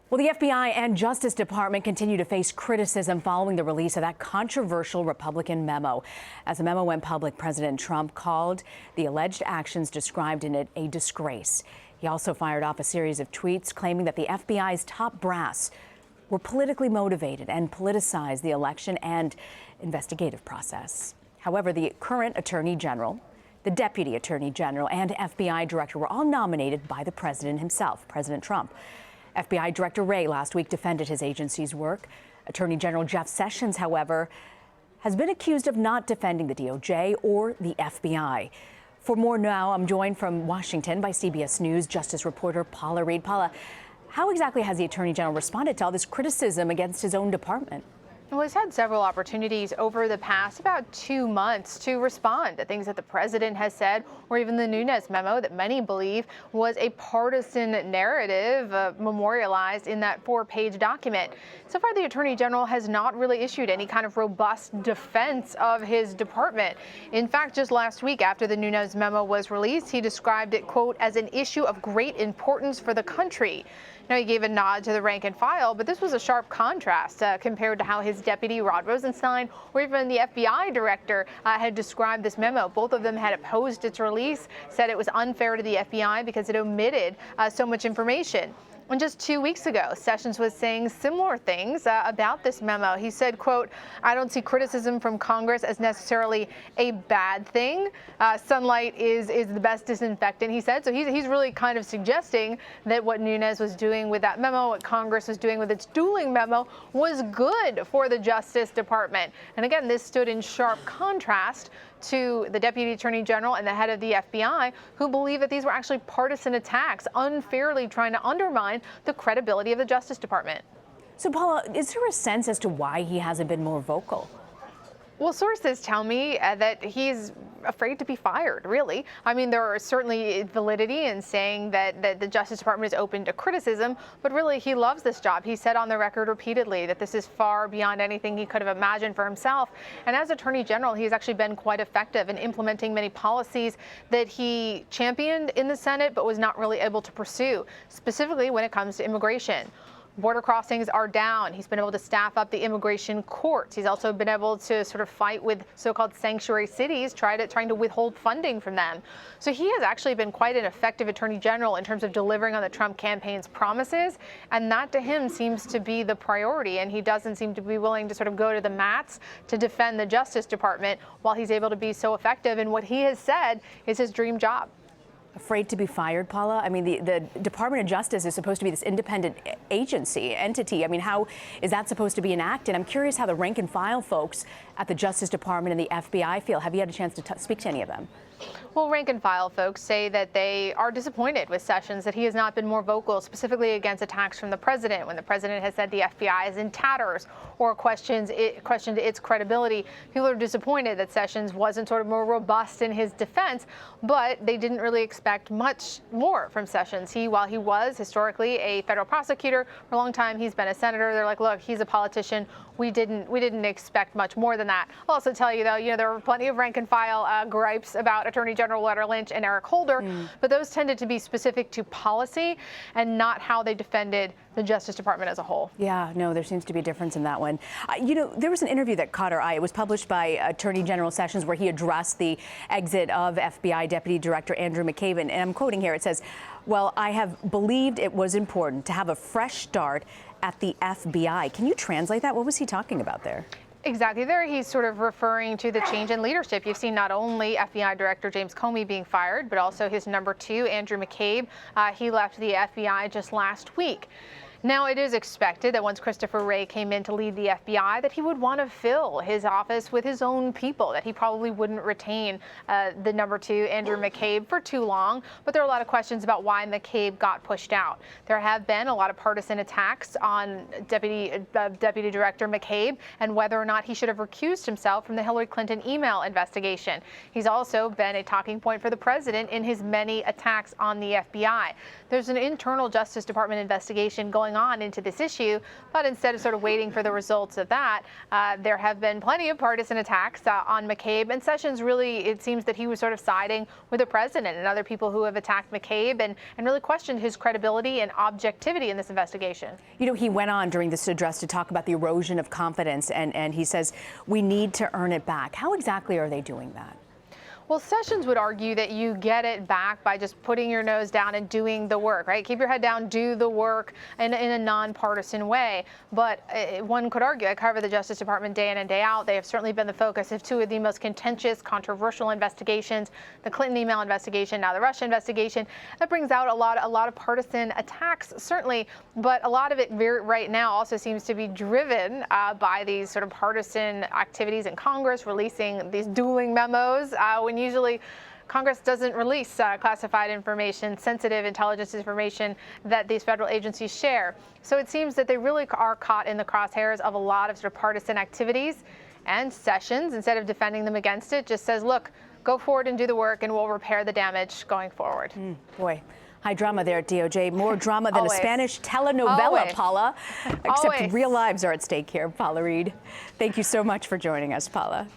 Well, the FBI and Justice Department continue to face criticism following the release of that controversial Republican memo. As the memo went public, President Trump called the alleged actions described in it a disgrace. He also fired off a series of tweets claiming that the FBI's top brass were politically motivated and politicized the election and investigative process. However, the current Attorney General, the Deputy Attorney General, and FBI Director were all nominated by the president himself, President Trump. FBI Director Wray last week defended his agency's work. Attorney General Jeff Sessions, however, has been accused of not defending the DOJ or the FBI. For more now, I'm joined from Washington by CBS News Justice reporter Paula Reid. Paula, how exactly has the Attorney General responded to all this criticism against his own department? Well, he's had several opportunities over the past about 2 months to respond to things that the president has said, or even the Nunes memo that many believe was a partisan narrative memorialized in that 4-page document. So far, the Attorney General has not really issued any kind of robust defense of his department. In fact, just last week after the Nunes memo was released, he described it, quote, as an issue of great importance for the country. Now, he gave a nod to the rank and file, but this was a sharp contrast compared to how his deputy, Rod Rosenstein, or even the FBI director had described this memo. Both of them had opposed its release, said it was unfair to the FBI because it omitted so much information. And just 2 weeks ago, Sessions was saying similar things about this memo. He said, quote, I don't see criticism from Congress as necessarily a bad thing. Sunlight is the best disinfectant, he said. So he's really kind of suggesting that what Nunes was doing with that memo, what Congress was doing with its dueling memo, was good for the Justice Department. And again, this stood in sharp contrast to the Deputy Attorney General and the head of the FBI, who believe that these were actually partisan attacks, unfairly trying to undermine the credibility of the Justice Department. So, Paula, is there a sense as to why he hasn't been more vocal? Well, sources tell me that he's afraid to be fired, really. I mean, there are certainly validity in saying that the Justice Department is open to criticism, but really he loves this job. He said on the record repeatedly that this is far beyond anything he could have imagined for himself. And as Attorney General, he's actually been quite effective in implementing many policies that he championed in the Senate but was not really able to pursue, specifically when it comes to immigration. Border crossings are down. He's been able to staff up the immigration courts. He's also been able to sort of fight with so-called sanctuary cities, trying to withhold funding from them. So he has actually been quite an effective Attorney General in terms of delivering on the Trump campaign's promises. And that to him seems to be the priority. And he doesn't seem to be willing to sort of go to the mats to defend the Justice Department while he's able to be so effective in what he has said is his dream job. Afraid to be fired, Paula? I mean, the Department of Justice is supposed to be this independent entity. I mean, how is that supposed to be enacted? I'm curious how the rank and file folks at the Justice Department and the FBI feel. Have you had a chance to speak to any of them? Well, rank and file folks say that they are disappointed with Sessions, that he has not been more vocal, specifically against attacks from the president, when the president has said the FBI is in tatters or questioned its credibility. People are disappointed that Sessions wasn't sort of more robust in his defense, but they didn't really expect much more from Sessions. While he was historically a federal prosecutor, for a long time he's been a senator. They're like, look, he's a politician. We didn't expect much more than that. I'll also tell you, though, there were plenty of rank and file gripes about Attorney General Loretta Lynch and Eric Holder, but those tended to be specific to policy and not how they defended the Justice Department as a whole. Yeah, no, there seems to be a difference in that one. There was an interview that caught our eye. It was published by Attorney General Sessions where he addressed the exit of FBI Deputy Director Andrew McCabe. And I'm quoting here. It says, well, I have believed it was important to have a fresh start at the FBI. Can you translate that? What was he talking about there? Exactly. There he's sort of referring to the change in leadership. You've seen not only FBI Director James Comey being fired, but also his number 2, Andrew McCabe. He left the FBI just last week. Now, it is expected that once Christopher Wray came in to lead the FBI, that he would want to fill his office with his own people, that he probably wouldn't retain the number 2, Andrew McCabe, for too long. But there are a lot of questions about why McCabe got pushed out. There have been a lot of partisan attacks on Deputy Director McCabe and whether or not he should have recused himself from the Hillary Clinton email investigation. He's also been a talking point for the president in his many attacks on the FBI. There's an internal Justice Department investigation going going on into this issue. But instead of sort of waiting for the results of that, there have been plenty of partisan attacks on McCabe. And Sessions really, it seems that he was sort of siding with the president and other people who have attacked McCabe and really questioned his credibility and objectivity in this investigation. You know, he went on during this address to talk about the erosion of confidence, and he says we need to earn it back. How exactly are they doing that? Well, Sessions would argue that you get it back by just putting your nose down and doing the work, right? Keep your head down, do the work in a nonpartisan way. But one could argue, I cover the Justice Department day in and day out. They have certainly been the focus of two of the most contentious, controversial investigations, the Clinton email investigation, now the Russia investigation. That brings out a lot of partisan attacks, certainly. But a lot of it right now also seems to be driven by these sort of partisan activities in Congress, releasing these dueling memos when usually Congress doesn't release classified information, sensitive intelligence information that these federal agencies share. So it seems that they really are caught in the crosshairs of a lot of sort of partisan activities. And Sessions, instead of defending them against it, just says, look, go forward and do the work and we'll repair the damage going forward. Boy. High drama there at DOJ. More drama than a Spanish telenovela, Always. Paula. Except Always. real lives are at stake here. Paula Reid, thank you so much for joining us, Paula.